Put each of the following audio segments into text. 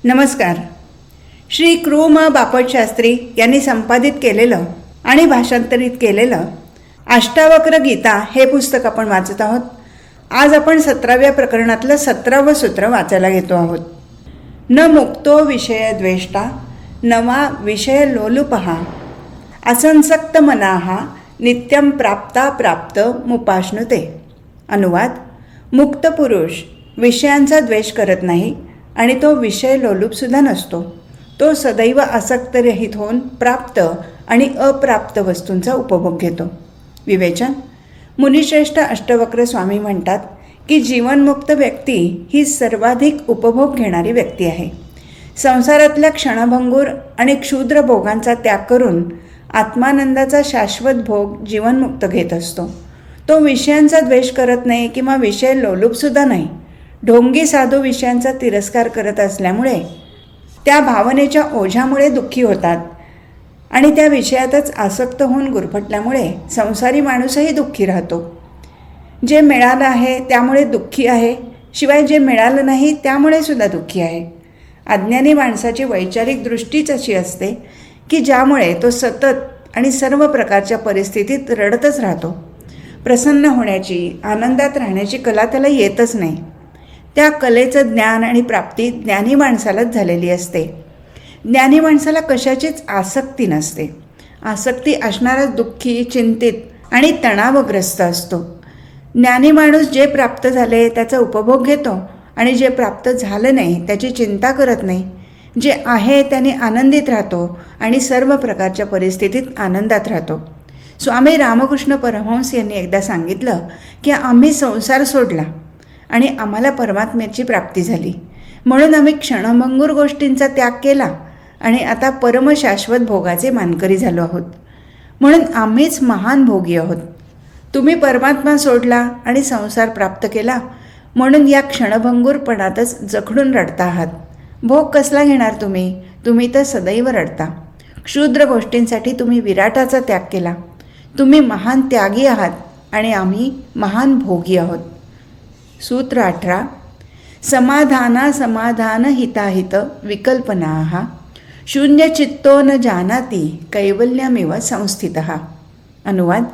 नमस्कार. श्री कृ म बापट शास्त्री यांनी संपादित केलेलं आणि भाषांतरित केलेलं अष्टावक्र गीता हे पुस्तक आपण वाचत आहोत. आज आपण 17व्या प्रकरणातलं 17वं सूत्र वाचायला घेतो आहोत. न मुक्तो विषय द्वेष्टा नवा विषय लोलुपहा असंसक्त मनाहा नित्यम प्राप्ता प्राप्त मुपाश्नुते. अनुवाद: मुक्त पुरुष विषयांचा द्वेष करत नाही आणि तो विषय लोलुपसुद्धा नसतो. तो सदैव आसक्तरहित होऊन प्राप्त आणि अप्राप्त वस्तूंचा उपभोग घेतो. विवेचन: मुनिश्रेष्ठ अष्टवक्र स्वामी म्हणतात की जीवनमुक्त व्यक्ती ही सर्वाधिक उपभोग घेणारी व्यक्ती आहे. संसारातल्या क्षणभंगूर आणि क्षुद्र भोगांचा त्याग करून आत्मानंदाचा शाश्वत भोग जीवनमुक्त घेत असतो. तो विषयांचा द्वेष करत नाही किंवा विषय लोलुपसुद्धा नाही. ढोंगी साधू विषयांचा तिरस्कार करत असल्यामुळे त्या भावनेच्या ओझ्यामुळे दुःखी होतात आणि त्या विषयातच आसक्त होऊन गुरफटल्यामुळे संसारी माणूसही दुःखी राहतो. जे मिळालं आहे त्यामुळे दुःखी आहे, शिवाय जे मिळालं नाही त्यामुळे सुद्धा दुःखी आहे. अज्ञानी माणसाची वैचारिक दृष्टीच अशी असते की ज्यामुळे तो सतत आणि सर्व प्रकारच्या परिस्थितीत रडतच राहतो. प्रसन्न होण्याची, आनंदात राहण्याची कला त्याला येतच नाही. त्या कलेचं ज्ञान आणि प्राप्ती ज्ञानी माणसालाच झालेली असते. ज्ञानी माणसाला कशाचीच आसक्ती नसते. आसक्ती असणारा दुःखी, चिंतित आणि तणावग्रस्त असतो. ज्ञानी माणूस जे प्राप्त झाले त्याचा उपभोग घेतो आणि जे प्राप्त झालं नाही त्याची चिंता करत नाही. जे आहे त्याने आनंदित राहतो आणि सर्व प्रकारच्या परिस्थितीत आनंदात राहतो. स्वामी रामकृष्ण परमहंस यांनी एकदा सांगितलं की आम्ही संसार सोडला आणि आम्हाला परमात्म्याची प्राप्ती झाली, म्हणून आम्ही क्षणभंगूर गोष्टींचा त्याग केला आणि आता परमशाश्वत भोगाचे मानकरी झालो आहोत. म्हणून आम्हीच महान भोगी आहोत. तुम्ही परमात्मा सोडला आणि संसार प्राप्त केला, म्हणून या क्षणभंगूरपणातच जखडून रडता आहात. भोग कसला घेणार तुम्ही? तुम्ही तर सदैव रडता. क्षुद्र गोष्टींसाठी तुम्ही विराटाचा त्याग केला. तुम्ही महान त्यागी आहात आणि आम्ही महान भोगी आहोत. सूत्र 18. समाधान हिताहित विकल्पना शून्यचित्तो न जानाती कैवल्यमेव संस्थितः. अनुवाद: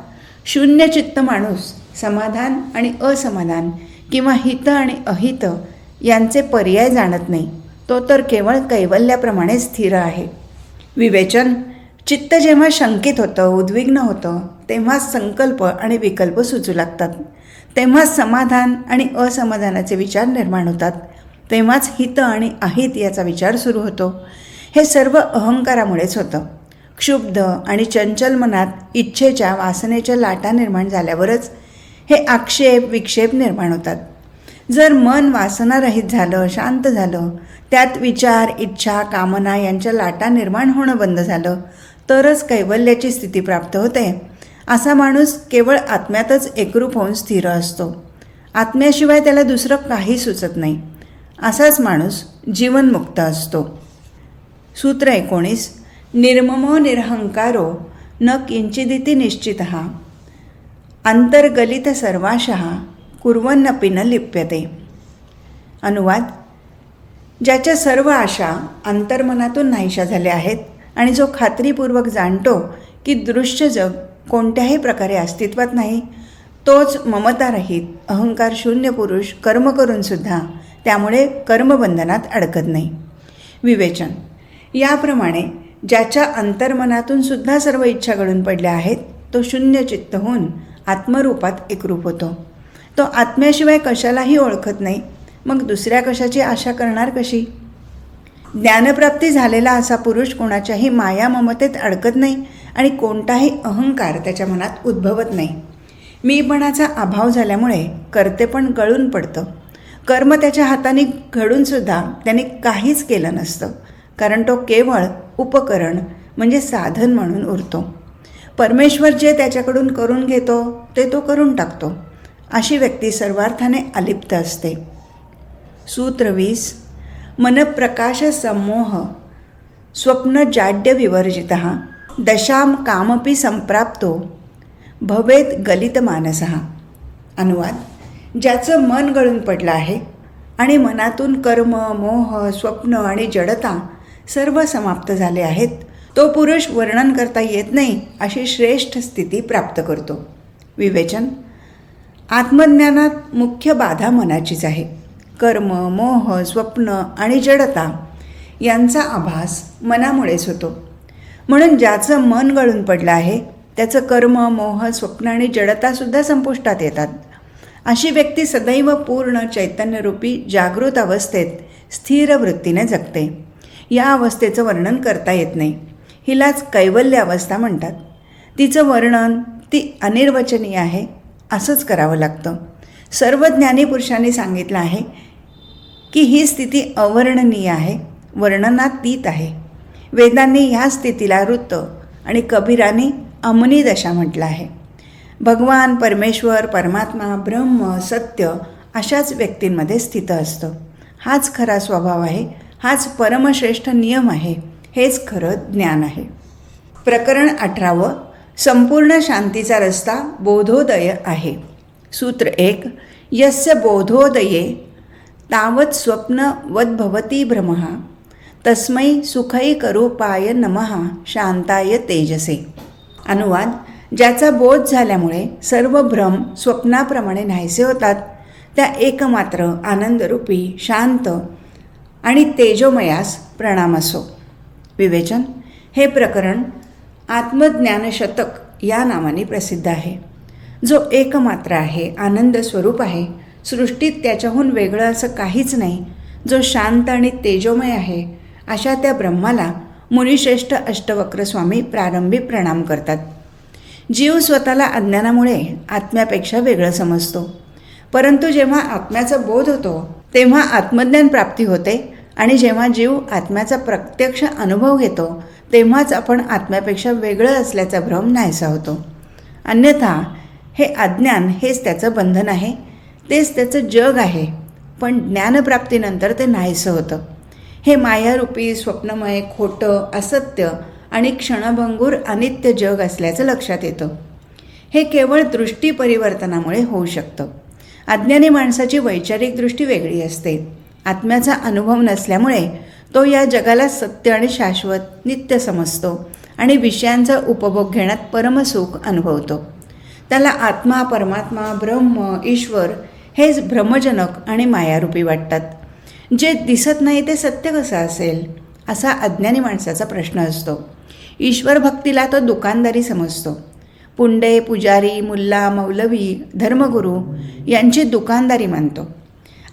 शून्यचित्त माणूस समाधान आणि असमाधान किंवा हित आणि अहित यांचे पर्याय जाणत नाही. तो तर केवळ कैवल्याप्रमाणे स्थिर आहे. विवेचन: चित्त जेव्हा शंकित होतं, उद्विग्न होतं, तेव्हाच संकल्प आणि विकल्प सुचू लागतात. तेव्हाच समाधान आणि असमाधानाचे विचार निर्माण होतात. तेव्हाच हित आणि अहित याचा विचार सुरू होतो. हे सर्व अहंकारामुळेच होतं. क्षुब्ध आणि चंचल मनात इच्छेच्या, वासनेच्या लाटा निर्माण झाल्यावरच हे आक्षेप, विक्षेप निर्माण होतात. जर मन वासनारहित झालं, शांत झालं, त्यात विचार, इच्छा, कामना यांच्या लाटा निर्माण होणं बंद झालं, तरच कैवल्याची स्थिती प्राप्त होते. असा माणूस केवळ आत्म्यातच एकरूप होऊन स्थिर असतो. आत्म्याशिवाय त्याला दुसरं काही सुचत नाही. असाच माणूस जीवनमुक्त असतो. सूत्र 19. निर्ममो निरहंकारो न किंचिदिति निश्चितः अंतर्गलित सर्वाशः कुर्वन्नपि न लिप्यते. अनुवाद: ज्याच्या सर्व आशा अंतर्मनातून नाहीशा झाल्या आहेत आणि जो खात्रीपूर्वक जाणतो की दृश्य जग कोणत्याही प्रकारे अस्तित्वात नाही, तोच ममतारहित, अहंकार शून्य पुरुष कर्म करूनसुद्धा त्यामुळे कर्मबंधनात अडकत नाही. विवेचन: याप्रमाणे ज्याच्या अंतर्मनातून सुद्धा सर्व इच्छा गळून पडल्या आहेत, तो शून्य चित्त होऊन आत्मरूपात एकरूप होतो. तो आत्म्याशिवाय कशालाही ओळखत नाही. मग दुसऱ्या कशाची आशा करणार कशी? ज्ञानप्राप्ती झालेला असा पुरुष कोणाच्याही माया ममतेत अडकत नाही आणि कोणताही अहंकार त्याच्या मनात उद्भवत नाही. मीपणाचा अभाव झाल्यामुळे कर्तेपण गळून पडतं. कर्म त्याच्या हाताने घडूनसुद्धा त्याने काहीच केलं नसतं, कारण तो केवळ उपकरण म्हणजे साधन म्हणून उरतो. परमेश्वर जे त्याच्याकडून करून घेतो ते तो करून टाकतो. अशी व्यक्ती सर्वार्थाने अलिप्त असते. सूत्र 20. मनप्रकाश सम्मोह स्वप्न जाड्य विवर्जितः दशाम कामपि संप्राप्तो भवेत गलित मानसः. अनुवाद: ज्याचं मन गळून पडलं आहे आणि मनातून कर्म, मोह, स्वप्न आणि जडता सर्व समाप्त झाले आहेत, तो पुरुष वर्णन करता येत नाही अशी श्रेष्ठ स्थिती प्राप्त करतो. विवेचन. आत्मज्ञानात मुख्य बाधा मनाचीच आहे. कर्म, मोह, स्वप्न आणि जडता यांचा आभास मनामुळेच होतो. म्हणून ज्याचं मन गळून पडलं आहे त्याचं कर्म, मोह, स्वप्न आणि जडतासुद्धा संपुष्टात येतात. अशी व्यक्ती सदैव पूर्ण चैतन्यरूपी जागृत अवस्थेत स्थिर वृत्तीने जगते. या अवस्थेचं वर्णन करता येत नाही. हिलाच कैवल्य अवस्था म्हणतात. तिचं वर्णन ती अनिर्वचनीय आहे असंच करावं लागतं. सर्व ज्ञानी पुरुषांनी सांगितलं आहे की ही स्थिती अवर्णनीय आहे, वर्णनातीत आहे. वेदांनी ह्या स्थितीला ऋत आणि कबीरांनी अमनी दशा म्हटलं आहे. भगवान, परमेश्वर, परमात्मा, ब्रह्म, सत्य अशाच व्यक्तींमध्ये स्थित असतं. हाच खरा स्वभाव आहे, हाच परमश्रेष्ठ नियम आहे, हेच खरं ज्ञान आहे. प्रकरण 18. संपूर्ण शांतीचा रस्ता बोधोदय आहे. सूत्र 1. यस्य बोधोदये तावत् स्वप्नवद्भवति भ्रमः तस्मै सुखैकरूपाय नमः शांताय तेजसे. अनुवाद. ज्याचा बोध झाल्यामुळे सर्व भ्रम स्वप्नाप्रमाणे नाहीसे होतात, त्या एकमात्र आनंदरूपी शांत आणि तेजोमयास प्रणाम असो. विवेचन. हे प्रकरण आत्मज्ञानशतक या नावाने प्रसिद्ध आहे. जो एकमात्र आहे, आनंद स्वरूप आहे, सृष्टीत त्याच्याहून वेगळं असं काहीच नाही, जो शांत आणि तेजोमय आहे, अशा त्या ब्रह्माला मुनिश्रेष्ठ अष्टवक्र स्वामी प्रारंभी प्रणाम करतात. जीव स्वतःला अज्ञानामुळे आत्म्यापेक्षा वेगळं समजतो, परंतु जेव्हा आत्म्याचा बोध होतो तेव्हा आत्मज्ञान प्राप्ती होते आणि जेव्हा जीव आत्म्याचा प्रत्यक्ष अनुभव घेतो तेव्हाच आपण आत्म्यापेक्षा वेगळं असल्याचा भ्रम नाहीसा होतो. अन्यथा हे अज्ञान हेच त्याचं बंधन आहे, तेच त्याचं जग आहे, पण ज्ञानप्राप्तीनंतर ते नाहीसं होतं. हे मायारूपी, स्वप्नमय, खोटं, असत्य आणि क्षणभंगूर अनित्य जग असल्याचं लक्षात येतं. हे केवळ दृष्टी परिवर्तनामुळे होऊ शकतं. अज्ञानी माणसाची वैचारिक दृष्टी वेगळी असते. आत्म्याचा अनुभव नसल्यामुळे तो या जगाला सत्य आणि शाश्वत नित्य समजतो आणि विषयांचा उपभोग घेण्यात परमसुख अनुभवतो. त्याला आत्मा, परमात्मा, ब्रह्म, ईश्वर हेच भ्रमजनक आणि मायारूपी वाटतात. जे दिसत नाही ते सत्य कसं असेल, असा अज्ञानी माणसाचा प्रश्न असतो. ईश्वर भक्तीला तो दुकानदारी समजतो. पुंडे, पुजारी, मुल्ला, मौलवी, धर्मगुरू यांची दुकानदारी मानतो.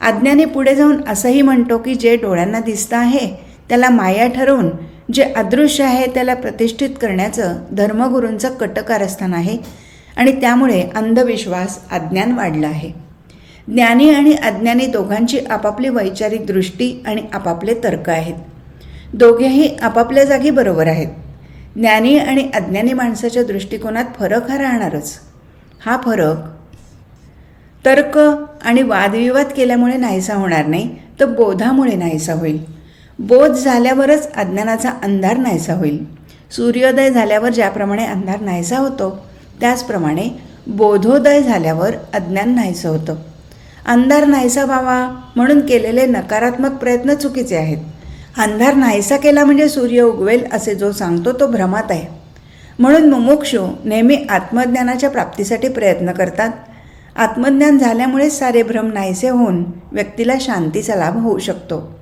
अज्ञानी पुढे जाऊन असंही म्हणतो की जे डोळ्यांना दिसतं आहे त्याला माया ठरवून जे अदृश्य आहे त्याला प्रतिष्ठित करण्याचं धर्मगुरूंचं कटकारस्थान आहे आणि त्यामुळे अंधविश्वास, अज्ञान वाढलं आहे. ज्ञानी आणि अज्ञानी दोघांची आपापली वैचारिक दृष्टी आणि आपापले तर्क आहेत. दोघेही आपापल्या जागी बरोबर आहेत. ज्ञानी आणि अज्ञानी माणसाच्या दृष्टिकोनात फरक हा राहणारच. हा फरक तर्क आणि वादविवाद केल्यामुळे नाहीसा होणार नाही, तर बोधामुळे नाहीसा होईल. बोध झाल्यावरच अज्ञानाचा अंधार नाहीसा होईल. सूर्योदय झाल्यावर ज्याप्रमाणे अंधार नाहीसा होतो त्याचप्रमाणे बोधोदय झाल्यावर अज्ञान नाहीसं होतं. अंधार नाहीसा व्हावा म्हणून केलेले नकारात्मक प्रयत्न चुकीचे आहेत. अंधार नाहीसा केला म्हणजे सूर्य उगवेल असे जो सांगतो तो भ्रमात आहे. म्हणून मुमुक्षु नेहमी आत्मज्ञानाच्या प्राप्तीसाठी प्रयत्न करतात. आत्मज्ञान झाल्यामुळे सारे भ्रम नाहीसे होऊन व्यक्तीला शांतीचा लाभ होऊ शकतो.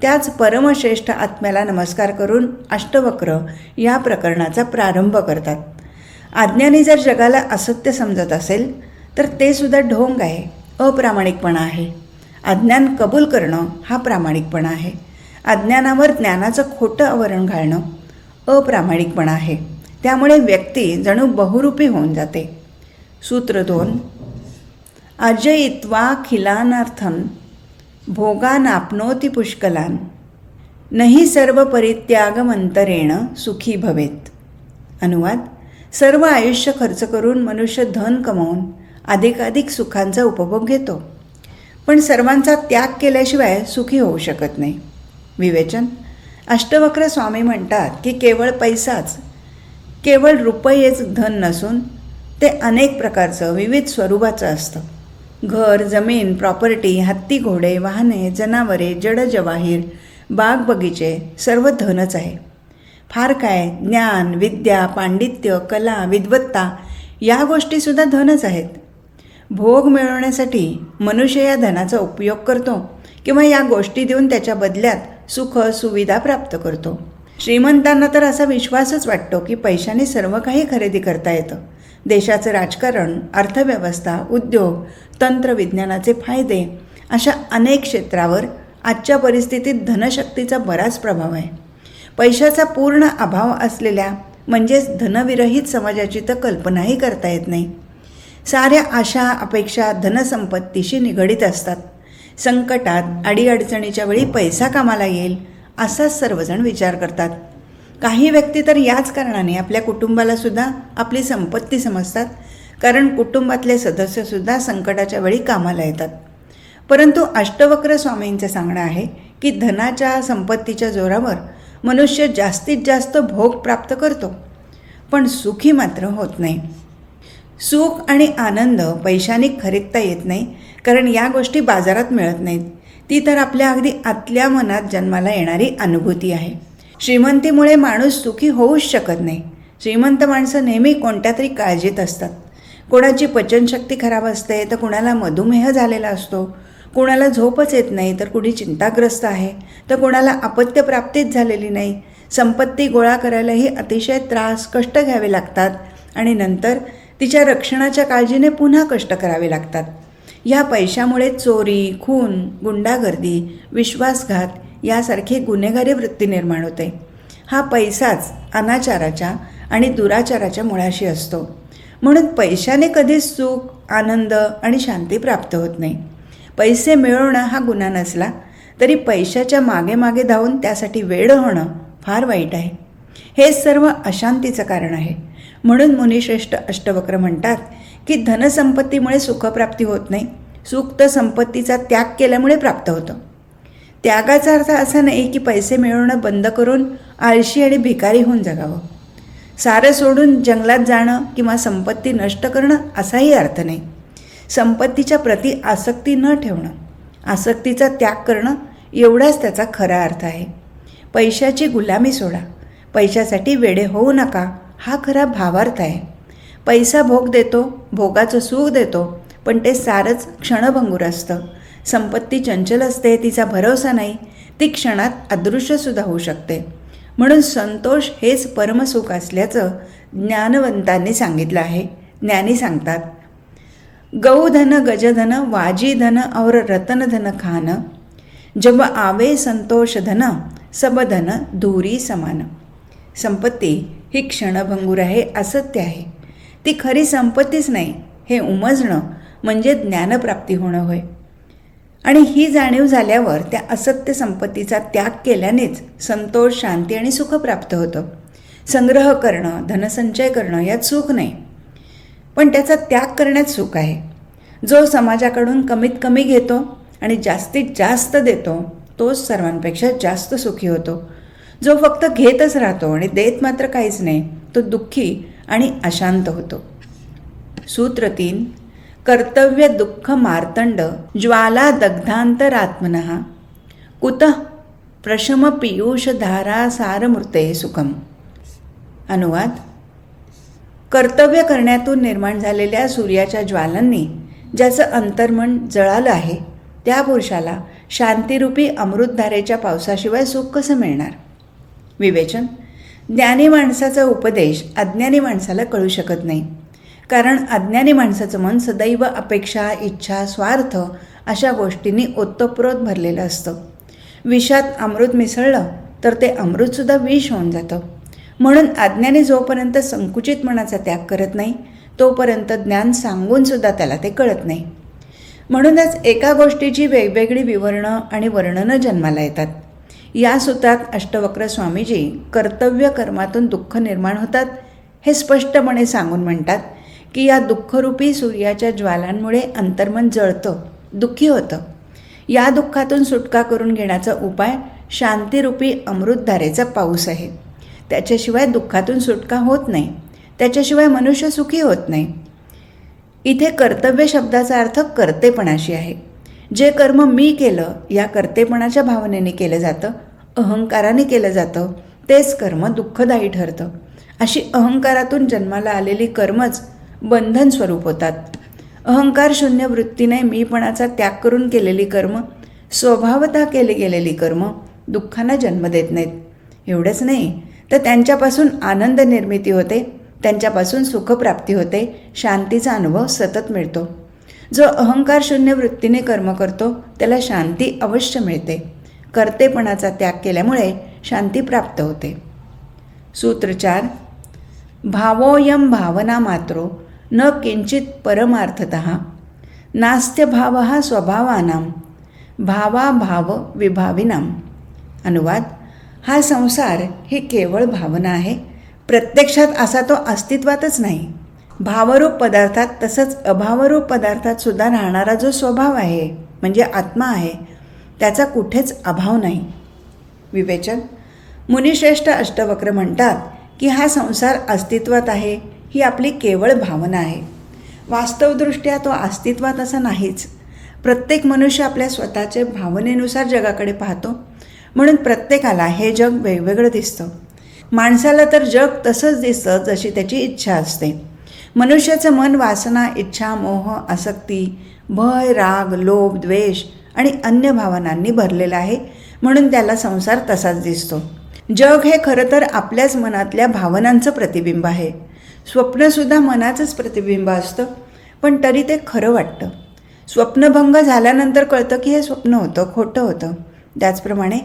त्याच परमश्रेष्ठ आत्म्याला नमस्कार करून अष्टवक्र या प्रकरणाचा प्रारंभ करतात. अज्ञानी जर जगाला असत्य समजत असेल तर ते सुद्धा ढोंग आहे, अप्रामाणिकपणा आहे. अज्ञान कबूल करणं हा प्रामाणिकपणा आहे. अज्ञानावर ज्ञानाचं खोटं आवरण घालणं अप्रामाणिकपणा आहे. त्यामुळे व्यक्ती जणू बहुरूपी होऊन जाते. सूत्र 2. अजयित्वा खिलानार्थन भोगानाप्नोति पुष्कलान नहि सर्व परित्यागमंतरेण सुखी भवेत. अनुवाद. सर्व आयुष्य खर्च करून मनुष्य धन कमावून अधिकाधिक सुखांचा उपभोग घेतो, पण सर्वांचा त्याग केल्याशिवाय सुखी होऊ शकत नाही. विवेचन. अष्टवक्र स्वामी म्हणतात की केवळ पैसाच, केवळ रुपयेच धन नसून ते अनेक प्रकारचं विविध स्वरूपाचं असतं. घर, जमीन, प्रॉपर्टी, हत्ती, घोडे, वाहने, जनावरे, जड जवाहीर, बाग बगीचे सर्व धनच आहे. फार काय, ज्ञान, विद्या, पांडित्य, कला, विद्वत्ता या गोष्टीसुद्धा धनच आहेत. भोग मिळवण्यासाठी मनुष्य या धनाचा उपयोग करतो किंवा या गोष्टी देऊन त्याच्या बदल्यात सुख सुविधा प्राप्त करतो. श्रीमंतांना तर असा विश्वासच वाटतो की पैशाने सर्व काही खरेदी करता येतं. देशाचं राजकारण, अर्थव्यवस्था, उद्योग, तंत्रविज्ञानाचे फायदे अशा अनेक क्षेत्रावर आजच्या परिस्थितीत धनशक्तीचा बराच प्रभाव आहे. पैशाचा पूर्ण अभाव असलेल्या म्हणजेच धनविरहित समाजाची तर कल्पनाही करता येत नाही. साऱ्या आशा अपेक्षा धनसंपत्तीशी निगडीत असतात. संकटात अडीअडचणीच्या वेळी पैसा कामाला येईल असाच सर्वजण विचार करतात. काही व्यक्ती तर याच कारणाने आपल्या कुटुंबाला सुद्धा आपली संपत्ती समजतात, कारण कुटुंबातले सदस्यसुद्धा संकटाच्या वेळी कामाला येतात. परंतु अष्टवक्र स्वामींचं सांगणं आहे की धनाच्या संपत्तीच्या जोरावर मनुष्य जास्तीत जास्त भोग प्राप्त करतो, पण सुखी मात्र होत नाही. सुख आणि आनंद पैशाने खरीदता येत नाही, कारण या गोष्टी बाजारात मिळत नाहीत. ती तर आपल्या अगदी आतल्या मनात जन्माला येणारी अनुभूती आहे. श्रीमंतीमुळे माणूस सुखी होऊच शकत नाही. श्रीमंत माणसं नेहमी कोणत्या तरी काळजीत असतात. कोणाची पचनशक्ती खराब असते तर कुणाला मधुमेह झालेला असतो, कुणाला झोपच येत नाही तर कुणी चिंताग्रस्त आहे, तर कुणाला अपत्यप्राप्तीच झालेली नाही. संपत्ती गोळा करायलाही अतिशय त्रास, कष्ट घ्यावे लागतात आणि नंतर तिच्या रक्षणाच्या काळजीने पुन्हा कष्ट करावे लागतात. ह्या पैशामुळे चोरी, खून, गुंडागर्दी, विश्वासघात यासारखी गुन्हेगारी वृत्ती निर्माण होते. हा पैसाच अनाचाराच्या आणि दुराचाराच्या मुळाशी असतो. म्हणून पैशाने कधीच सुख, आनंद आणि शांती प्राप्त होत नाही. पैसे मिळवणं हा गुन्हा नसला तरी पैशाच्या मागे मागे धावून त्यासाठी वेड होणं फार वाईट आहे. हे सर्व अशांतीचं कारण आहे. म्हणून मुनिश्रेष्ठ अष्टवक्र म्हणतात की धनसंपत्तीमुळे सुखप्राप्ती होत नाही, सुख तर संपत्तीचा त्याग केल्यामुळे प्राप्त होतं. त्यागाचा अर्थ असा नाही की पैसे मिळवणं बंद करून आळशी आणि भिकारी होऊन जगावं. सारं सोडून जंगलात जाणं किंवा संपत्ती नष्ट करणं असाही अर्थ नाही. संपत्तीच्या प्रती आसक्ती न ठेवणं, आसक्तीचा त्याग करणं एवढाच त्याचा खरा अर्थ आहे. पैशाची गुलामी सोडा, पैशासाठी वेडे होऊ नका हा खरा भावार्थ आहे. पैसा भोग देतो, भोगाचं सुख देतो, पण ते सारंच क्षणभंगूर असतं. संपत्ती चंचल असते, तिचा भरोसा नाही, ती क्षणात अदृश्यसुद्धा होऊ शकते. म्हणून संतोष हेच परमसुख असल्याचं ज्ञानवंतांनी सांगितलं आहे. ज्ञानी सांगतात, गौधन गजधन वाजीधन और रतनधन खान, जब आवे संतोष धन सब धन धुरी समान. संपत्ती ही क्षणभंगूर आहे, असत्य आहे. ती खरी संपत्तीच नाही हे उमजणं म्हणजे ज्ञानप्राप्ती होणं होय. आणि ही जाणीव झाल्यावर त्या असत्य संपत्तीचा त्याग केल्यानेच संतोष, शांती आणि सुख प्राप्त होतं. संग्रह करणं, धनसंचय करणं यात सुख नाही, पण त्याचा त्याग करण्यात सुख आहे. जो समाजाकडून कमीत कमी घेतो आणि जास्तीत जास्त देतो तोच सर्वांपेक्षा जास्त सुखी होतो. जो फक्त घेतच राहतो आणि देत मात्र काहीच नाही तो दुःखी आणि अशांत होतो. सूत्र 3. कर्तव्य दुःख मार्तंड ज्वाला दग्धांतरात्मनः कुतः प्रशम पीयूष धारा सारमूर्ते सुखम. अनुवाद. कर्तव्य करण्यातून निर्माण झालेल्या सूर्याच्या ज्वालांनी ज्याचं अंतर्मन जळालं आहे त्या पुरुषाला शांतिरूपी अमृतधारेच्या पावसाशिवाय सुख कसं मिळणार. विवेचन. ज्ञानी माणसाचा उपदेश अज्ञानी माणसाला कळू शकत नाही, कारण अज्ञानी माणसाचं मन सदैव अपेक्षा, इच्छा, स्वार्थ अशा गोष्टींनी ओतप्रोत भरलेलं असतं. विषात अमृत मिसळलं तर ते अमृतसुद्धा विष होऊन जातं. म्हणून अज्ञानी जोपर्यंत संकुचित मनाचा त्याग करत नाही तोपर्यंत ज्ञान सांगूनसुद्धा त्याला ते कळत नाही. म्हणूनच एका गोष्टीची वेगवेगळी विवरणं आणि वर्णनं जन्माला येतात. या सूत्रात अष्टवक्र स्वामीजी कर्तव्य कर्मातून दुःख निर्माण होतात हे स्पष्टपणे सांगून म्हणतात की या दुःखरूपी सूर्याच्या ज्वालांमुळे अंतर्मन जळतं, दुःखी होतं. या दुःखातून सुटका करून घेण्याचा उपाय शांतिरूपी अमृतधारेचा पाऊस आहे. त्याच्याशिवाय दुःखातून सुटका होत नाही, त्याच्याशिवाय मनुष्य सुखी होत नाही. इथे कर्तव्य शब्दाचा अर्थ कर्तेपणाशी आहे. जे कर्म मी केलं या कर्तेपणाच्या भावनेने केलं जातं, अहंकाराने केलं जातं, तेच कर्म दुःखदायी ठरतं. अशी अहंकारातून जन्माला आलेली कर्मच बंधन स्वरूप होतात. अहंकार शून्य वृत्तीने मीपणाचा त्याग करून केलेली कर्म, स्वभावतः केली गेलेली कर्म दुःखांना जन्म देत नाहीत. एवढंच नाही तर त्यांच्यापासून आनंद निर्मिती होते, त्यांच्यापासून सुखप्राप्ती होते, शांतीचा अनुभव सतत मिळतो. जो अहंकार शून्य वृत्तीने कर्म करतो त्याला शांती अवश्य मिळते. कर्तेपणाचा त्याग केल्यामुळे शांती प्राप्त होते. सूत्र 4. भावोऽयं भावना मात्रो न किंचित परमार्थतः नास्त्य भावः स्वभावानां भावाभाव विभाविनां. अनुवाद: हा संसार ही केवळ भावना आहे. प्रत्यक्षात असा तो अस्तित्वातच नाही. भावरूप पदार्थात तसंच अभावरूप पदार्थात सुद्धा राहणारा जो स्वभाव आहे म्हणजे आत्मा आहे, त्याचा कुठेच अभाव नाही. विवेचन: मुनिश्रेष्ठ अष्टवक्र म्हणतात की हा संसार अस्तित्वात आहे ही आपली केवळ भावना आहे. वास्तवदृष्ट्या तो अस्तित्वात असा नाहीच. प्रत्येक मनुष्य आपल्या स्वतःच्या भावनेनुसार जगाकडे पाहतो, म्हणून प्रत्येकाला हे जग वेगवेगळं दिसतं. माणसाला तर जग तसंच दिसतं जशी त्याची इच्छा असते. मनुष्याचं मन वासना, इच्छा, मोह, आसक्ती, भय, राग, लोभ, द्वेष आणि अन्य भावनांनी भरलेला आहे, म्हणून त्याला संसार तसाच दिसतो. जग हे खरं तर आपल्याच मनातल्या भावनांचं प्रतिबिंब आहे. स्वप्नसुद्धा मनाचंच प्रतिबिंब असतं, पण तरी ते खरं वाटतं. स्वप्नभंग झाल्यानंतर कळतं की हे स्वप्न होतं, खोटं होतं. त्याचप्रमाणे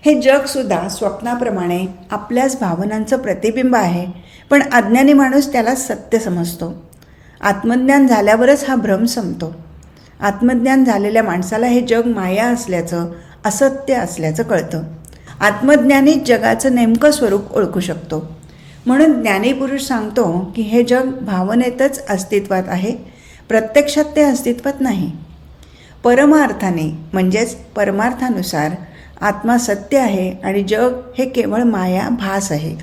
हे जगसुद्धा स्वप्नाप्रमाणे आपल्याच भावनांचं प्रतिबिंब आहे, पण अज्ञानी माणूस त्याला सत्य समजतो. आत्मज्ञान झाल्यावरच हा भ्रम संपतो. आत्मज्ञान झालेल्या माणसाला हे जग माया असल्याचं, असत्य असल्याचं कळतं. आत्मज्ञानी जगाचं नेमकं स्वरूप ओळखू शकतो. म्हणून ज्ञानीपुरुष सांगतो की हे जग भावनेतच अस्तित्वात आहे, प्रत्यक्षात ते अस्तित्वात नाही. परमार्थाने म्हणजेच परमार्थानुसार आत्मा सत्य आहे आणि जग हे केवळ माया, भास आहे.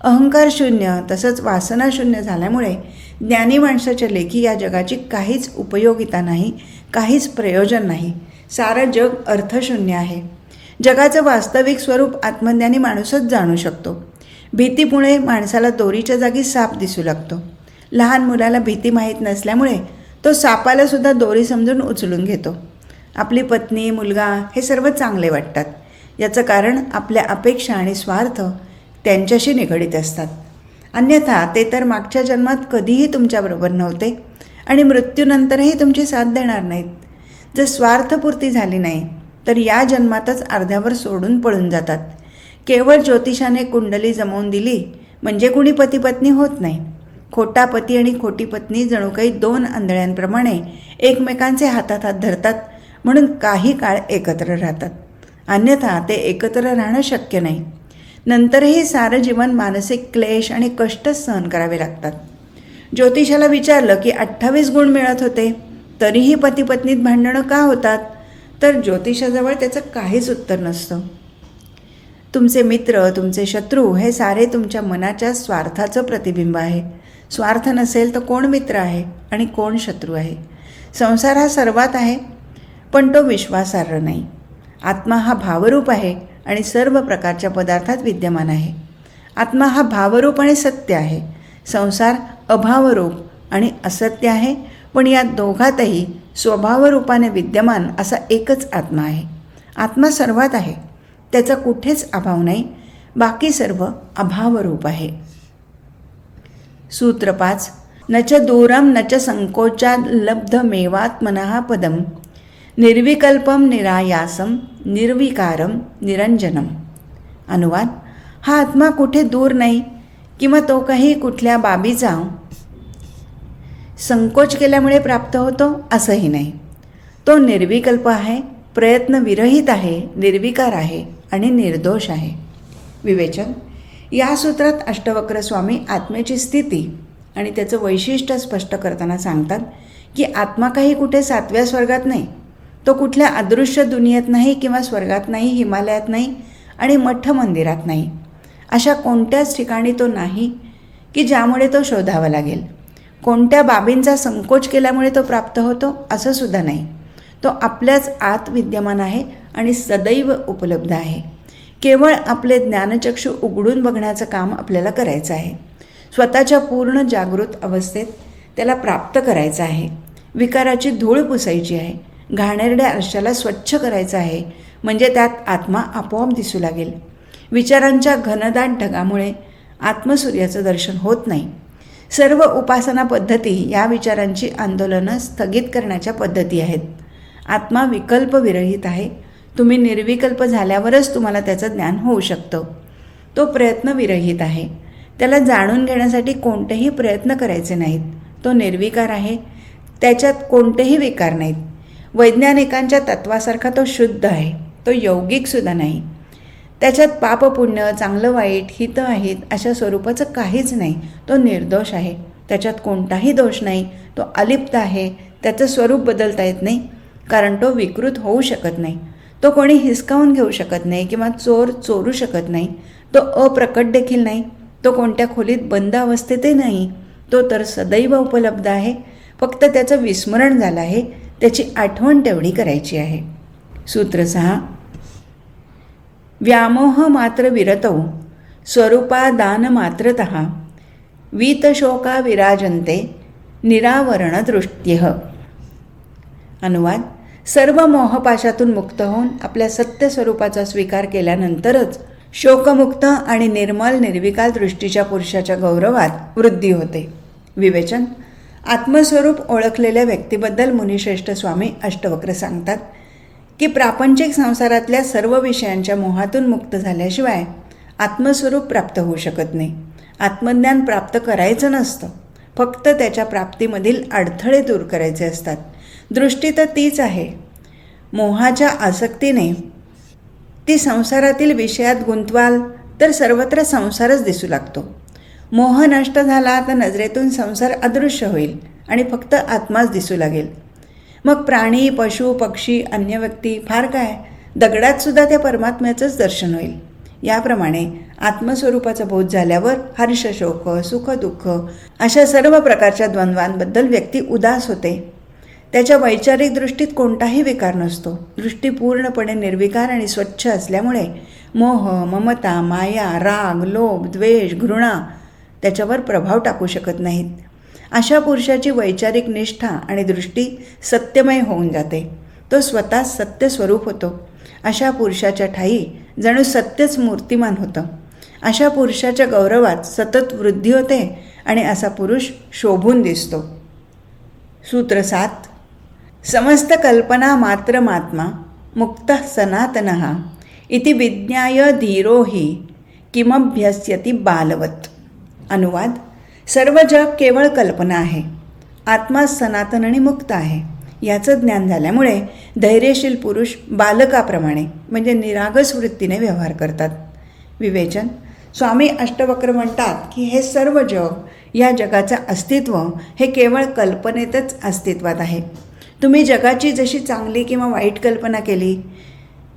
अहंकार शून्य तसंच वासना शून्य झाल्यामुळे ज्ञानी माणसाच्या लेखी या जगाची काहीच उपयोगिता नाही, काहीच प्रयोजन नाही. सारं जग अर्थशून्य आहे. जगाचं वास्तविक स्वरूप आत्मज्ञानी माणूसच जाणू शकतो. भीतीमुळे माणसाला दोरीच्या जागी साप दिसू लागतो. लहान मुलाला भीती माहीत नसल्यामुळे तो सापाला सुद्धा दोरी समजून उचलून घेतो. आपली पत्नी, मुलगा हे सर्व चांगले वाटतात. याचं कारण आपल्या अपेक्षा आणि स्वार्थ त्यांच्याशी निगडीत असतात. अन्यथा ते तर मागच्या जन्मात कधीही तुमच्याबरोबर नव्हते आणि मृत्यूनंतरही तुमची साथ देणार नाहीत. जर स्वार्थपूर्ती झाली नाही तर या जन्मातच अर्ध्यावर सोडून पळून जातात. केवळ ज्योतिषाने कुंडली जमवून दिली म्हणजे कुणी पती-पत्नी होत नाही. खोटा पती आणि खोटी पत्नी जणू काही दोन आंधळ्यांप्रमाणे एकमेकांचे हातात हात धरतात, म्हणून काही काळ एकत्र राहतात. अन्यथा ते एकत्र राहणं शक्य नाही. नंतरही सारं जीवन मानसिक क्लेश आणि कष्टच सहन करावे लागतात. ज्योतिषाला विचारलं की 28 गुण मिळत होते तरीही पती-पत्नीत भांडणं का होतात, तर ज्योतिषाजवळ त्याचं काहीच उत्तर नसतं. तुमचे मित्र, तुमचे शत्रू हे सारे तुमच्या मनाच्या स्वार्थाचं प्रतिबिंब आहे. स्वार्थ नसेल तर कोण मित्र आहे आणि कोण शत्रू आहे. संसार हा सर्वात आहे, पण तो विश्वासार्ह नाही. आत्मा हा भावरूप आहे आणि सर्व प्रकारच्या पदार्थात विद्यमान आहे. आत्मा हा भावरूप आणि सत्य आहे. संसार अभावरूप आणि असत्य आहे, पण या दोघातही स्वभावरूपाने विद्यमान असा एकच आत्मा आहे. आत्मा सर्वात आहे, त्याचा कुठेच अभाव नाही. बाकी सर्व अभावरूप आहे. सूत्र 5. न च दूरम न च संकोचात् लब्धमेवात्मनः पदम निर्विकल्पम निरायासम निर्विकारम निरंजनम. अनुवाद: हा आत्मा कुठे दूर नाही किंवा तो काही कुठल्या बाबीचा संकोच केल्यामुळे प्राप्त होतो असंही नाही. तो निर्विकल्प आहे, प्रयत्नविरहित आहे, निर्विकार आहे आणि निर्दोष आहे. विवेचन: या सूत्रात अष्टवक्र स्वामी आत्मेची स्थिती आणि त्याचं वैशिष्ट्य स्पष्ट करताना सांगतात की आत्मा काही कुठे 7व्या स्वर्गात नाही, तो कुठल्या अदृश्य दुनियेत नाही किंवा स्वर्गात नाही, हिमालयात नाही आणि मठ मंदिरात नाही. अशा कोणत्याच ठिकाणी तो नाही की ज्यामुळे तो शोधावा लागेल. कोणत्या बाबींचा संकोच केल्यामुळे तो प्राप्त होतो असं सुद्धा नाही. तो आपल्याच आत विद्यमान आहे आणि सदैव उपलब्ध आहे. केवळ आपले ज्ञानचक्षु उघडून बघण्याचं काम आपल्याला करायचं आहे. स्वतःच्या पूर्ण जागृत अवस्थेत त्याला प्राप्त करायचं आहे. विकाराची धूळ पुसायची आहे. घाणेरड्या आरशाला स्वच्छ करायचं आहे. म्हणजे त्यात आत्मा आपोआप दिसू लागेल. विचारांच्या घनदाट ढगामुळे आत्मसूर्याचं दर्शन होत नाही. सर्व उपासना पद्धती या विचारांची आंदोलनं स्थगित करण्याच्या पद्धती आहेत. आत्मा विकल्पविरहित आहे. तुम्ही निर्विकल्प झाल्यावरच तुम्हाला त्याचं ज्ञान होऊ शकतं. तो प्रयत्नविरहित आहे. त्याला जाणून घेण्यासाठी कोणतेही प्रयत्न करायचे नाहीत. तो निर्विकार आहे. त्याच्यात कोणतेही विकार नाहीत. वैज्ञानिकांच्या तत्वासारखा तो शुद्ध आहे. तो यौगिकसुद्धा नाही. त्याच्यात पाप पुण्य, चांगलं वाईट, हित अहित अशा स्वरूपाचं काहीच नाही. तो निर्दोष आहे. त्याच्यात कोणताही दोष नाही. तो अलिप्त आहे. त्याचं स्वरूप बदलता येत नाही, कारण तो विकृत होऊ शकत नाही. तो कोणी हिसकावून घेऊ शकत नाही किंवा चोर चोरू शकत नाही. तो अप्रकट देखील नाही. तो कोणत्या खोलीत बंद अवस्थेतही नाही. तो तर सदैव उपलब्ध आहे. फक्त त्याचं विस्मरण झालं आहे. त्याची आठवण तेवढी करायची आहे. सूत्र 6. व्यामोह मात्र विरतौ स्वरूपादान मात्रतः वीतशोका विराजन्ते निरावरण दृष्ट्यः. अनुवाद: सर्व मोहपाशातून मुक्त होऊन आपल्या सत्य स्वरूपाचा स्वीकार केल्यानंतरच शोकमुक्त आणि निर्मल निर्विकार दृष्टीच्या पुरुषाच्या गौरवात वृद्धी होते. विवेचन: आत्मस्वरूप ओळखलेल्या व्यक्तीबद्दल मुनिश्रेष्ठ स्वामी अष्टवक्र सांगतात की प्रापंचिक संसारातल्या सर्व विषयांच्या मोहातून मुक्त झाल्याशिवाय आत्मस्वरूप प्राप्त होऊ शकत नाही. आत्मज्ञान प्राप्त करायचं नसतं, फक्त त्याच्या प्राप्तीमधील अडथळे दूर करायचे असतात. दृष्टी तर तीच आहे. मोहाच्या आसक्तीने ती संसारातील विषयात गुंतवाल तर सर्वत्र संसारच दिसू लागतो. मोह नष्ट झाला तर नजरेतून संसार अदृश्य होईल आणि फक्त आत्माच दिसू लागेल. मग प्राणी, पशु, पक्षी, अन्य व्यक्ती, फार काय, दगडातसुद्धा त्या परमात्म्याचंच दर्शन होईल. याप्रमाणे आत्मस्वरूपाचा बोध झाल्यावर हर्ष, शोक, सुख, दुःख अशा सर्व प्रकारच्या द्वंद्वांबद्दल व्यक्ती उदास होते. त्याच्या वैचारिक दृष्टीत कोणताही विकार नसतो. दृष्टी पूर्णपणे निर्विकार आणि स्वच्छ असल्यामुळे मोह, ममता, माया, राग, लोभ, द्वेष, घृणा त्याच्यावर प्रभाव टाकू शकत नाहीत. अशा पुरुषाची वैचारिक निष्ठा आणि दृष्टी सत्यमय होऊन जाते. तो स्वतः सत्य स्वरूप होतो. अशा पुरुषाच्या ठायी जणू सत्यच मूर्तिमान होतं. अशा पुरुषाच्या गौरवात सतत वृद्धी होते आणि असा पुरुष शोभून दिसतो. सूत्र 7. समस्त कल्पना मात्रमात्मा मुक्तः सनातनः इति विज्ञाय धीरो हि किमभ्यस्यति बालवत. अनुवाद: सर्व जग केवळ कल्पना आहे. आत्मा सनातन आणि मुक्त आहे. याचं ज्ञान झाल्यामुळे धैर्यशील पुरुष बालकाप्रमाणे म्हणजे निरागस वृत्तीने व्यवहार करतात. विवेचन: स्वामी अष्टवक्र म्हणतात की हे सर्व जग, या जगाचं अस्तित्व हे केवळ कल्पनेतच अस्तित्वात आहे. तुम्ही जगाची जशी चांगली किंवा वाईट कल्पना केली,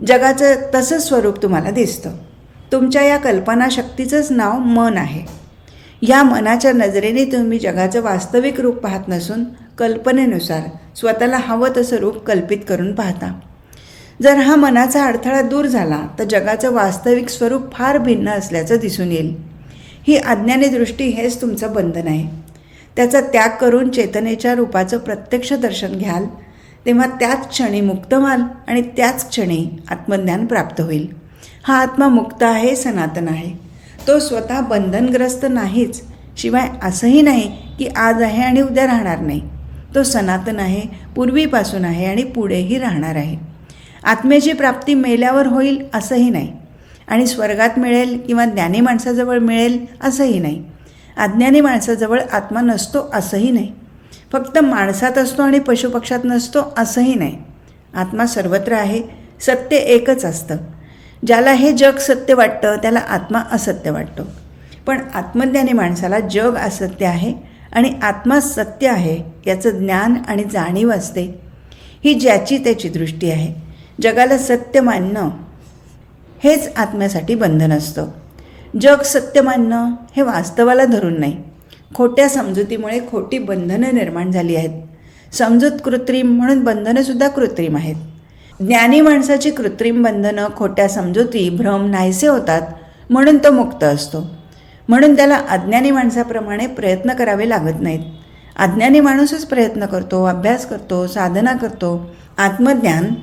जगाचं तसंच स्वरूप तुम्हाला दिसतं. तुमच्या या कल्पनाशक्तीचंच नाव मन आहे. या मनाच्या नजरेने तुम्ही जगाचं वास्तविक रूप पाहत नसून कल्पनेनुसार स्वतःला हवं तसं रूप कल्पित करून पाहता. जर हा मनाचा अडथळा दूर झाला तर जगाचं वास्तविक स्वरूप फार भिन्न असल्याचं दिसून येईल. ही अज्ञानी दृष्टी हेच तुमचं बंधन आहे. त्याचा त्याग करून चेतनेच्या रूपाचं प्रत्यक्ष दर्शन घ्याल तेव्हा त्याच क्षणी मुक्त व्हाल आणि त्याच क्षणी आत्मज्ञान प्राप्त होईल. हा आत्मा मुक्त आहे, सनातन आहे. तो स्वतः बंधनग्रस्त नाहीच. शिवाय असंही नाही की आज आहे आणि उद्या राहणार नाही. तो सनातन आहे, पूर्वीपासून आहे आणि पुढेही राहणार आहे. आत्म्याची प्राप्ती मेल्यावर होईल असंही नाही आणि स्वर्गात मिळेल किंवा ज्ञानी माणसाजवळ मिळेल असंही नाही. अज्ञानी माणसाजवळ आत्मा नसतो असंही नाही. फक्त माणसात असतो आणि पशुपक्षात नसतो असंही नाही. आत्मा सर्वत्र आहे. सत्य एकच असतं. ज्याला हे जग सत्य वाटतं त्याला आत्मा असत्य वाटतो. पण आत्मज्ञानी माणसाला जग असत्य आहे आणि आत्मा सत्य आहे याचं ज्ञान आणि जाणीव असते. ही ज्याची त्याची दृष्टी आहे. जगाला सत्य मानणं हेच आत्म्यासाठी बंधन असतं. जग सत्य मानणं हे वास्तवाला धरून नाही. खोट्या समजुतीमुळे खोटी बंधनं निर्माण झाली आहेत. समजूत कृत्रिम म्हणून बंधनंसुद्धा कृत्रिम आहेत. ज्ञानी माणसाची कृत्रिम बंधनं, खोट्या समजुती, भ्रम नाहीसे होतात म्हणून तो मुक्त असतो. म्हणून त्याला अज्ञानी माणसाप्रमाणे प्रयत्न करावे लागत नाहीत. अज्ञानी माणूसच प्रयत्न करतो, अभ्यास करतो, साधना करतो. आत्मज्ञान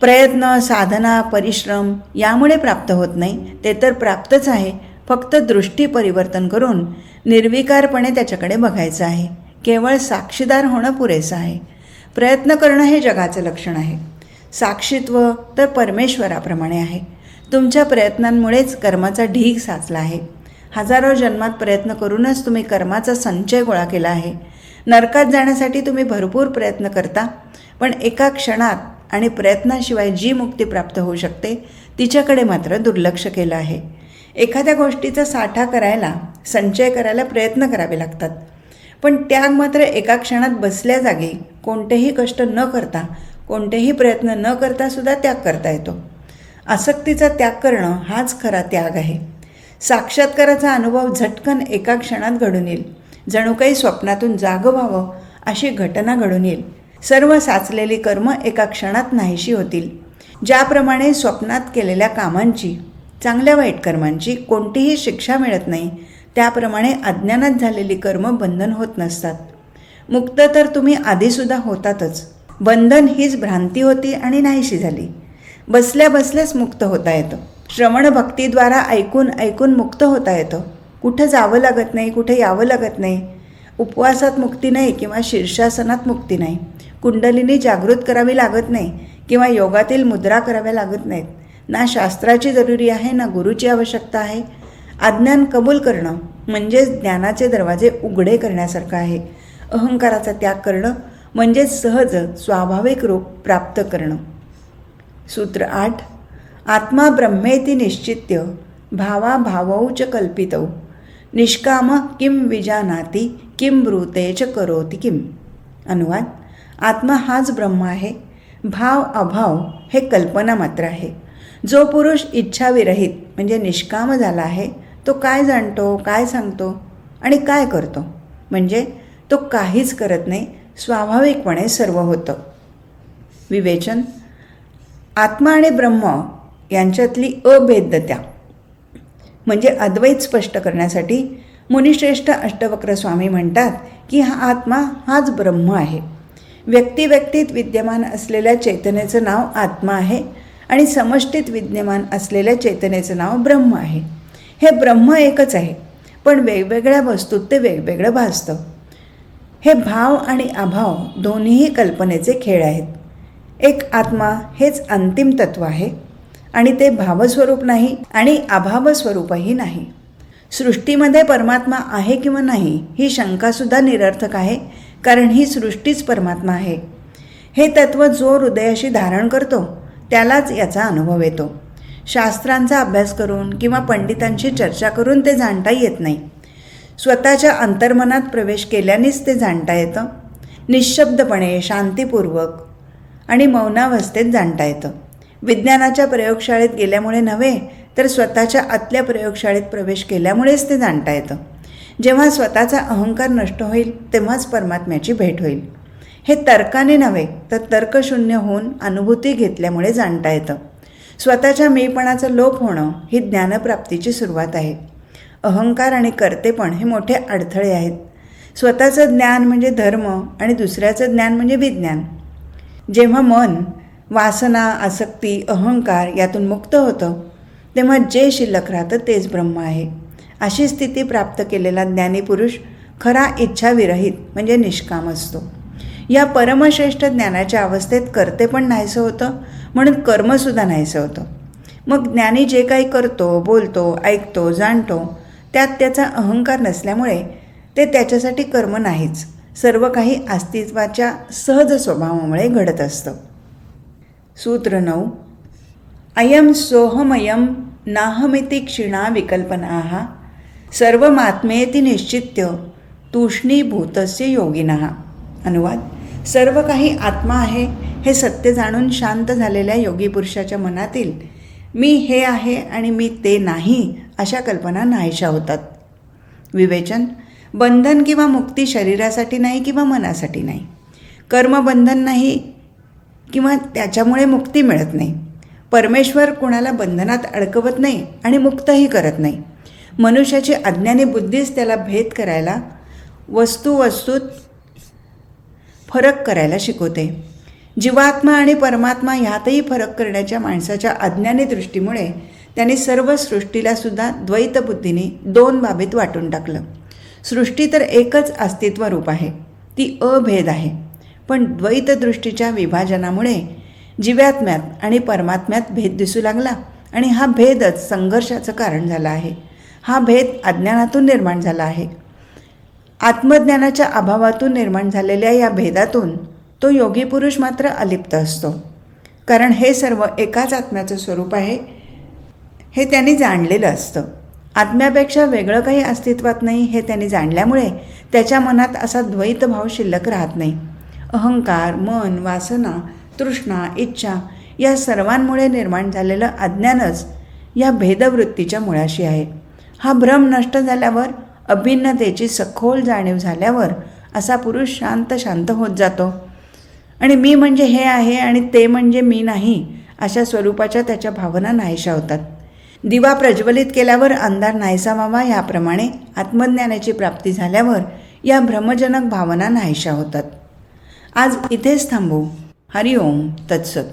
प्रयत्न, साधना, परिश्रम यामुळे प्राप्त होत नाही. ते तर प्राप्तच आहे. फक्त दृष्टी परिवर्तन करून निर्विकारपणे त्याच्याकडे बघायचं आहे. केवळ साक्षीदार होणं पुरेसं आहे. प्रयत्न करणं हे जगाचं लक्षण आहे. साक्षीत्व तर परमेश्वराप्रमाणे आहे. तुमच्या प्रयत्नांमुळेच कर्माचा ढीग साचला आहे. हजारो जन्मात प्रयत्न करूनच तुम्ही कर्माचा संचय गोळा केला आहे. नरकात जाण्यासाठी तुम्ही भरपूर प्रयत्न करता, पण एका क्षणात आणि प्रयत्नाशिवाय जी मुक्ती प्राप्त होऊ शकते तिच्याकडे मात्र दुर्लक्ष केलं आहे. एखाद्या गोष्टीचा साठा करायला, संचय करायला प्रयत्न करावे लागतात, पण त्याग मात्र एका क्षणात बसल्या जागी कोणतेही कष्ट न करता, कोणतेही प्रयत्न न करता सुद्धा त्याग करता येतो. आसक्तीचा त्याग करणं हाच खरा त्याग आहे. साक्षात्काराचा अनुभव झटकन एका क्षणात घडून येईल. जणू काही स्वप्नातून जागं व्हावं अशी घटना घडून येईल. सर्व साचलेली कर्म एका क्षणात नाहीशी होतील. ज्याप्रमाणे स्वप्नात केलेल्या कामांची, चांगल्या वाईट कर्मांची कोणतीही शिक्षा मिळत नाही, त्याप्रमाणे अज्ञानात झालेली कर्म बंधन होत नसतात. मुक्त तर तुम्ही आधीसुद्धा होतातच. बंधन हीच भ्रांती होती आणि नाहीशी झाली. बसल्या बसल्याच मुक्त होता येतं. श्रवण भक्तीद्वारा ऐकून ऐकून मुक्त होता येतं. कुठं जावं लागत नाही, कुठे यावं लागत नाही. उपवासात मुक्ती नाही किंवा शीर्षासनात मुक्ती नाही. कुंडलिनी जागृत करावी लागत नाही किंवा योगातील मुद्रा कराव्या लागत नाहीत. ना शास्त्राची जरुरी आहे, ना गुरुची आवश्यकता आहे. अज्ञान कबूल करणं म्हणजेच ज्ञानाचे दरवाजे उघडे करण्यासारखं आहे. अहंकाराचा त्याग करणं म्हणजेच सहज स्वाभाविक रूप प्राप्त करणं. सूत्र 8. आत्मा ब्रह्मेति निश्चित्य भावाभावौ च कल्पितौ निष्काम किम विजानाति किम ब्रूते च करोति किम. अनुवाद. आत्मा हाच ब्रह्म आहे. भाव अभाव हे कल्पना मात्र आहे. जो पुरुष इच्छाविरहित म्हणजे निष्काम झाला आहे तो काय जाणतो, काय सांगतो आणि काय करतो? म्हणजे तो काहीच करत नाही. स्वाभाविकपणे सर्व होतं. विवेचन. आत्मा आणि ब्रह्म यांच्यातली अभेद्यता म्हणजे अद्वैत स्पष्ट करण्यासाठी मुनिश्रेष्ठ अष्टवक्र स्वामी म्हणतात की हा आत्मा हाच ब्रह्म आहे. व्यक्तिव्यक्तीत विद्यमान असलेल्या चेतनेचं नाव आत्मा आहे आणि समष्टीत विद्यमान असलेल्या चेतनेचं नाव ब्रह्म आहे. हे ब्रह्म एकच आहे, पण वेगवेगळ्या वस्तूत ते वेगवेगळं भासतं. हे भाव आणि अभाव दोन्हीही कल्पनेचे खेळ आहेत. एक आत्मा हेच अंतिम तत्व आहे आणि ते भावस्वरूप नाही आणि अभावस्वरूपही नाही. सृष्टीमध्ये परमात्मा आहे किंवा नाही ही शंकासुद्धा निरर्थक आहे, कारण ही सृष्टीच परमात्मा आहे. हे तत्व जो हृदयाशी धारण करतो त्यालाच याचा अनुभव येतो. शास्त्रांचा अभ्यास करून किंवा पंडितांशी चर्चा करून ते जाणता येत नाही. स्वतःच्या अंतर्मनात प्रवेश केल्यानेच ते जाणता येतं. निःशब्दपणे, शांतीपूर्वक आणि मौनावस्थेत जाणता येतं. विज्ञानाच्या प्रयोगशाळेत गेल्यामुळे नव्हे, तर स्वतःच्या आतल्या प्रयोगशाळेत प्रवेश केल्यामुळेच ते जाणता येतं. जेव्हा स्वतःचा अहंकार नष्ट होईल तेव्हाच परमात्म्याची भेट होईल. हे तर्काने नव्हे, तर तर्कशून्य होऊन अनुभूती घेतल्यामुळे जाणता येतं. स्वतःच्या मीपणाचं लोप होणं ही ज्ञानप्राप्तीची सुरुवात आहे. अहंकार आणि कर्तेपण हे मोठे अडथळे आहेत. स्वतःचं ज्ञान म्हणजे धर्म आणि दुसऱ्याचं ज्ञान म्हणजे विज्ञान. जेव्हा मन वासना, आसक्ती, अहंकार यातून मुक्त होतं तेव्हा जे शिल्लक राहतं तेच ब्रह्म आहे. अशी स्थिती प्राप्त केलेला ज्ञानी पुरुष खरा इच्छाविरहित म्हणजे निष्काम असतो. या परमश्रेष्ठ ज्ञानाच्या अवस्थेत कर्तेपण नाहीसं होतं, म्हणून कर्मसुद्धा नाहीसं होतं. मग ज्ञानी जे काही करतो, बोलतो, ऐकतो, जाणतो त्यात त्याचा अहंकार नसल्यामुळे ते त्याच्यासाठी कर्म नाहीच. सर्व काही अस्तित्वाच्या सहज स्वभावामुळे घडत असतं. सूत्र 9. अयम सोहमयम नाहमिति क्षीणा विकल्पनाः सर्वमात्मेति निश्चित्य तूष्णीभूतस्य योगिनः. अनुवाद. सर्व काही आत्मा आहे हे सत्य जाणून शांत झालेल्या योगी पुरुषाच्या मनातील मी हे आहे आणि मी ते नाही अशा कल्पना नाहीशा होतात. विवेचन. बंधन किंवा मुक्ती शरीरासाठी नाही किंवा मनासाठी नाही. कर्मबंधन नाही किंवा त्याच्यामुळे मुक्ती मिळत नाही. परमेश्वर कुणाला बंधनात अडकवत नाही आणि मुक्तही करत नाही. मनुष्याची अज्ञानी बुद्धीच त्याला भेद करायला, वस्तूत फरक करायला शिकवते. जीवात्मा आणि परमात्मा ह्यातही फरक करण्याच्या माणसाच्या अज्ञानी दृष्टीमुळे त्यांनी सर्व सृष्टीला सुद्धा द्वैत बुद्धीने 2 बाबीत वाटून टाकलं. सृष्टी तर एकच अस्तित्व रूप आहे, ती अभेद आहे. पण द्वैत दृष्टीच्या विभाजनामुळे जीवात्म्यात आणि परमात्म्यात भेद दिसू लागला आणि हा भेदच संघर्षाचं कारण झाला आहे. हा भेद अज्ञानातून निर्माण झाला आहे. आत्मज्ञानाच्या अभावातून निर्माण झालेल्या या भेदातून तो योगी पुरुष मात्र अलिप्त असतो. कारण हे सर्व एकाच आत्म्याचं स्वरूप आहे हे त्यांनी जाणलेलं असतं. आत्म्यापेक्षा वेगळं काही अस्तित्वात नाही हे त्यांनी जाणल्यामुळे त्याच्या मनात असा द्वैत भाव शिल्लक राहत नाही. अहंकार, मन, वासना, तृष्णा, इच्छा या सर्वांमुळे निर्माण झालेलं अज्ञानच या भेदवृत्तीच्या मुळाशी आहे. हा भ्रम नष्ट झाल्यावर, अभिन्नतेची सखोल जाणीव झाल्यावर असा पुरुष शांत होत जातो आणि मी म्हणजे हे आहे आणि ते म्हणजे मी नाही अशा स्वरूपाच्या त्याच्या भावना नाहीशा होतात. दिवा प्रज्वलित केल्यावर अंधार नाहीसा व्हावा याप्रमाणे आत्मज्ञानाची प्राप्ती झाल्यावर या भ्रमजनक भावना नाहीशा होतात. आज इथेच थांबू. हरिओम तत्सत.